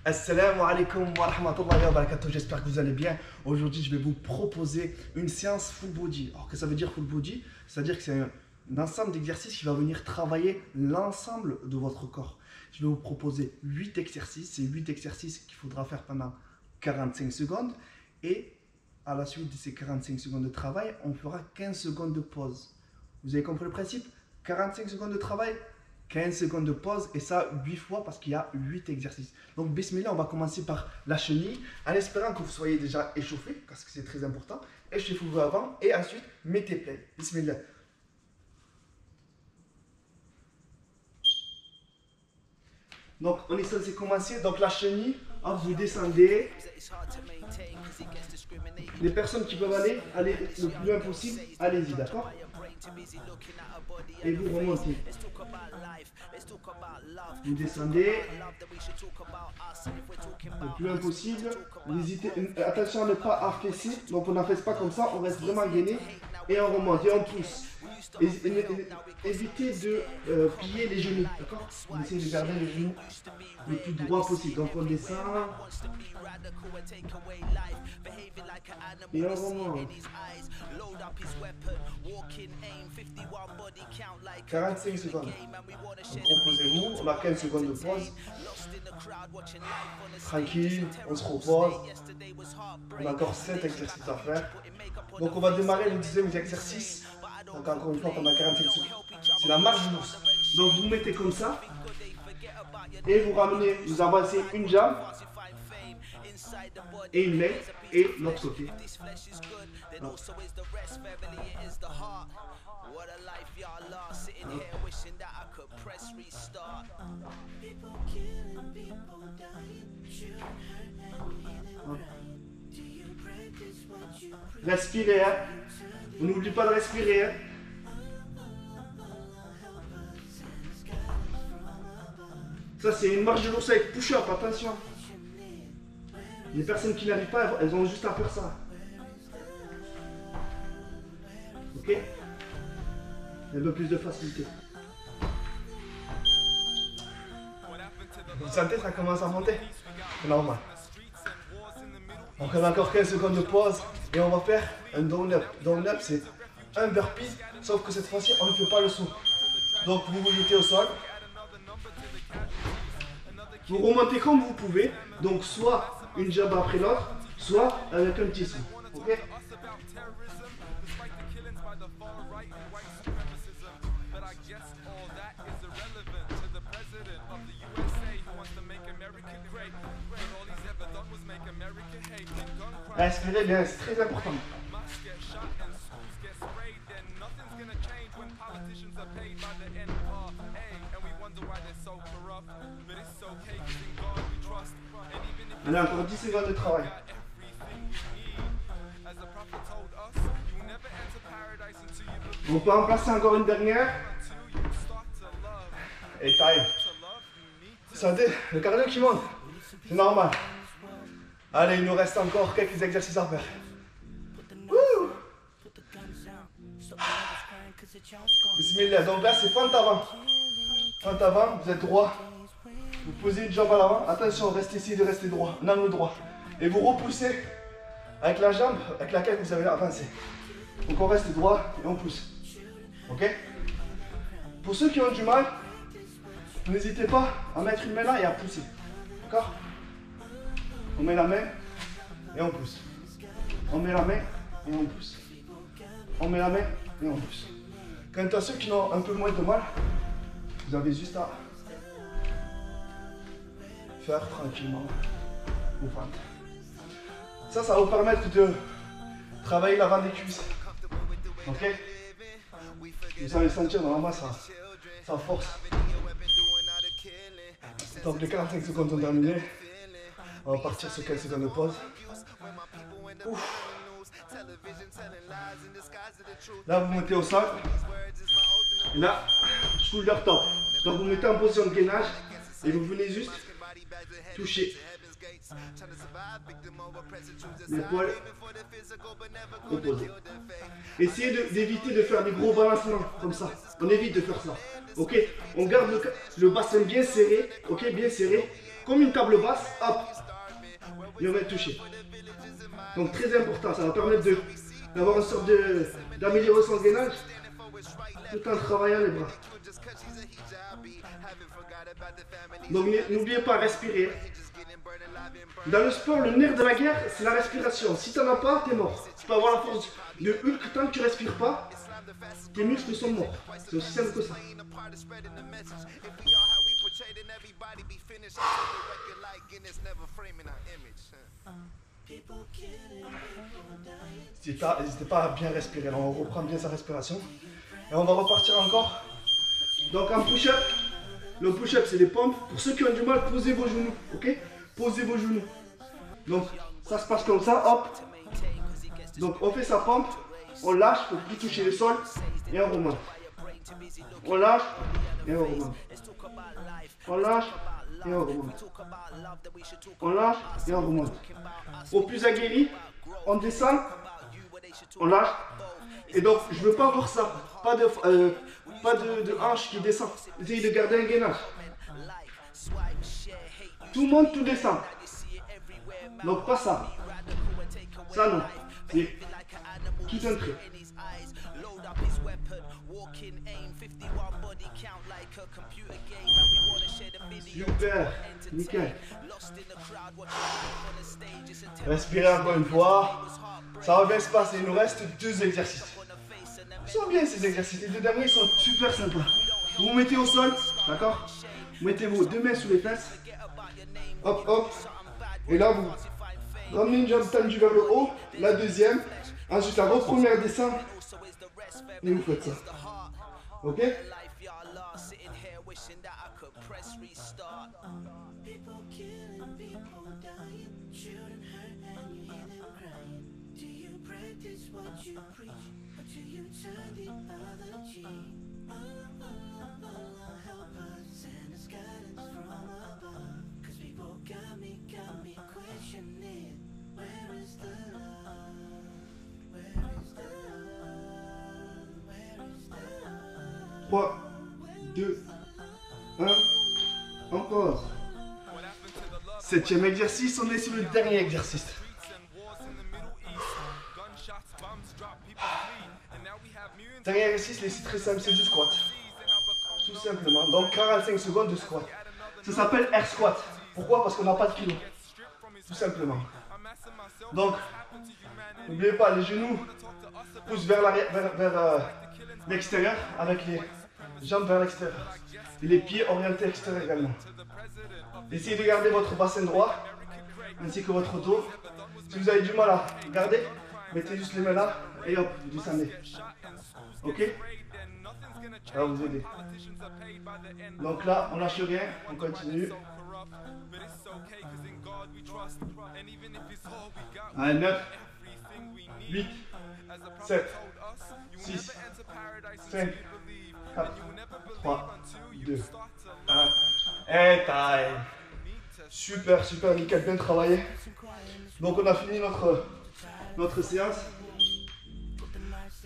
Assalamu alaikum wa rahmatullahi wa barakatuh, j'espère que vous allez bien. Aujourd'hui, je vais vous proposer une séance full body. Alors, que ça veut dire full body? C'est-à-dire que c'est un ensemble d'exercices qui va venir travailler l'ensemble de votre corps. Je vais vous proposer 8 exercices. C'est 8 exercices qu'il faudra faire pendant 45 secondes. Et à la suite de ces 45 secondes de travail, on fera 15 secondes de pause. Vous avez compris le principe? 45 secondes de travail, 15 secondes de pause, et ça 8 fois parce qu'il y a 8 exercices. Donc bismillah, on va commencer par la chenille, en espérant que vous soyez déjà échauffé, parce que c'est très important. Échauffez-vous avant, et ensuite mettez play. Bismillah. Donc on est censé commencer, donc la chenille, vous descendez. Les personnes qui peuvent aller le plus loin possible, allez-y, d'accord? Et vous remontez. Vous descendez le plus loin possible. Attention à ne pas affaisser, donc on n'affaisse pas comme ça, on reste vraiment gainé et on remonte et on pousse. Évitez de plier les genoux, d'accord? On essaie de garder les genoux le plus droit possible. Donc on descend et on remonte. 45 secondes. Donc reposez-vous, on a 15 secondes de pause. Tranquille, on se repose. On a encore 7 exercices à faire. Donc on va démarrer le 10e exercice. Donc encore une fois pendant 45 secondes. C'est la marche douce. Donc vous mettez comme ça. Et vous ramenez, vous avancez une jambe. Et une main. Et l'autre côté. Donc. Respirez, hein. On n'oublie pas de respirer, hein. Ça c'est une marche de l'ours avec push-up, attention. Les personnes qui n'arrivent pas, elles ont juste à faire ça. Ok? Un peu plus de facilité. Vous sentez, ça commence à monter? C'est normal. Donc on a encore 15 secondes de pause et on va faire un down-up. Down-up, c'est un burpee, sauf que cette fois-ci, on ne fait pas le saut. Donc vous vous jetez au sol. Vous remontez comme vous pouvez. Donc soit une jambe après l'autre, soit avec un petit saut. Ok? Respirez bien, c'est très important. On a encore 10 secondes de travail. On peut en placer encore une dernière. Et time. Sentez le cardio qui monte. C'est normal. Allez, il nous reste encore quelques exercices à faire. Wouh! Bismillah. Donc là, c'est fente avant. Fente avant, vous êtes droit. Vous posez une jambe à l'avant. Attention, restez ici de rester droit. Un angle droit. Et vous repoussez avec la jambe avec laquelle vous avez avancé. Donc on reste droit et on pousse. Ok? Pour ceux qui ont du mal, n'hésitez pas à mettre une main là et à pousser. D'accord? On met la main et on pousse. On met la main et on pousse. On met la main et on pousse. Quant à ceux qui ont un peu moins de mal, vous avez juste à faire tranquillement au ventre. Ça va vous permettre de travailler l'avant des cuisses. Ok? Vous allez sentir normalement ça force. Donc les 45 secondes sont terminées. On va partir sur 15 secondes de pause. Ouf. Là vous montez au sol. Et là, shoulder top. Donc vous mettez en position de gainage et vous venez juste toucher L'épaule opposée. Essayez d'éviter de faire des gros balancements comme ça. On évite de faire ça. Ok, on garde le bassin bien serré. Ok, bien serré. Comme une table basse. Hop. Et on va toucher. Donc très important, ça va permettre d'avoir une sorte d'améliorer son gainage tout en travaillant les bras. Donc n'oubliez pas, respirer. Dans le sport, le nerf de la guerre, c'est la respiration. Si tu n'en as pas, tu es mort. Tu peux avoir la force de Hulk, tant que tu ne respires pas, tes muscles sont morts. C'est aussi simple que ça. N'hésitez pas à bien respirer. Alors on reprend bien sa respiration. Et on va repartir encore. Donc en push-up, le push-up c'est les pompes. Pour ceux qui ont du mal, posez vos genoux. Ok? Posez vos genoux. Donc ça se passe comme ça, hop. Donc on fait sa pompe, on lâche pour plus toucher le sol et on remonte. On lâche et on remonte. On lâche et on remonte. On lâche et on remonte. Au plus aguerri, on descend, on lâche. Et donc je veux pas voir ça. Pas de hanche qui descend. Essayez de garder un gainage. Tout monte, tout descend. Donc pas ça. Ça non. C'est tout un trait. Super. Nickel. Respirez encore une fois. Ça va bien se passer. Il nous reste 2 exercices. Ils sont bien ces exercices. Les 2 derniers sont super sympas. Vous vous mettez au sol. D'accord? Vous mettez vos 2 mains sous les fesses. Hop, hop. Et là, vous ramenez une jambe tendue vers le haut. La deuxième. Ensuite, la première descend. Et vous faites ça. Ok? Trois, 2, 1, on pause. 7e exercice, on est sur le dernier exercice. Dernier exercice, c'est très simple, c'est du squat. Tout simplement. Donc 45 secondes de squat. Ça s'appelle air squat. Pourquoi? Parce qu'on n'a pas de kilo. Tout simplement. Donc, n'oubliez pas, les genoux poussent vers l'extérieur avec les jambes vers l'extérieur. Et les pieds orientés à l'extérieur également. Essayez de garder votre bassin droit ainsi que votre dos. Si vous avez du mal à garder, mettez juste les mains là et hop, vous descendez. Ok? Ça va vous aider. Donc là, on lâche rien, on continue. Allez, 9, 8, 7, 6, 5, 4, 3, 2, 1. Et time. Super, super, nickel, bien travaillé. Donc on a fini notre séance.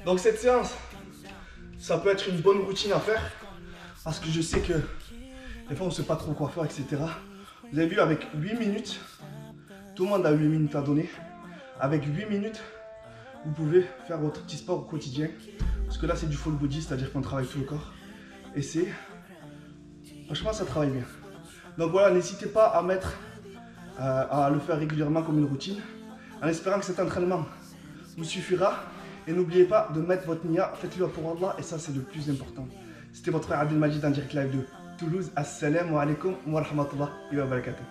Donc cette séance, ça peut être une bonne routine à faire. Parce que je sais que des fois on ne sait pas trop quoi faire, etc. Vous avez vu, avec 8 minutes, tout le monde a 8 minutes à donner. Avec 8 minutes, vous pouvez faire votre petit sport au quotidien. Parce que là c'est du full body, c'est-à-dire qu'on travaille tout le corps. Et c'est... franchement ça travaille bien. Donc voilà, n'hésitez pas à le faire régulièrement comme une routine. En espérant que cet entraînement vous suffira. Et n'oubliez pas de mettre votre niya, faites-le pour Allah. Et ça c'est le plus important. C'était votre frère Abdelmajid en direct live de Toulouse. Assalamu alaikum wa rahmatullahi wa barakatuh.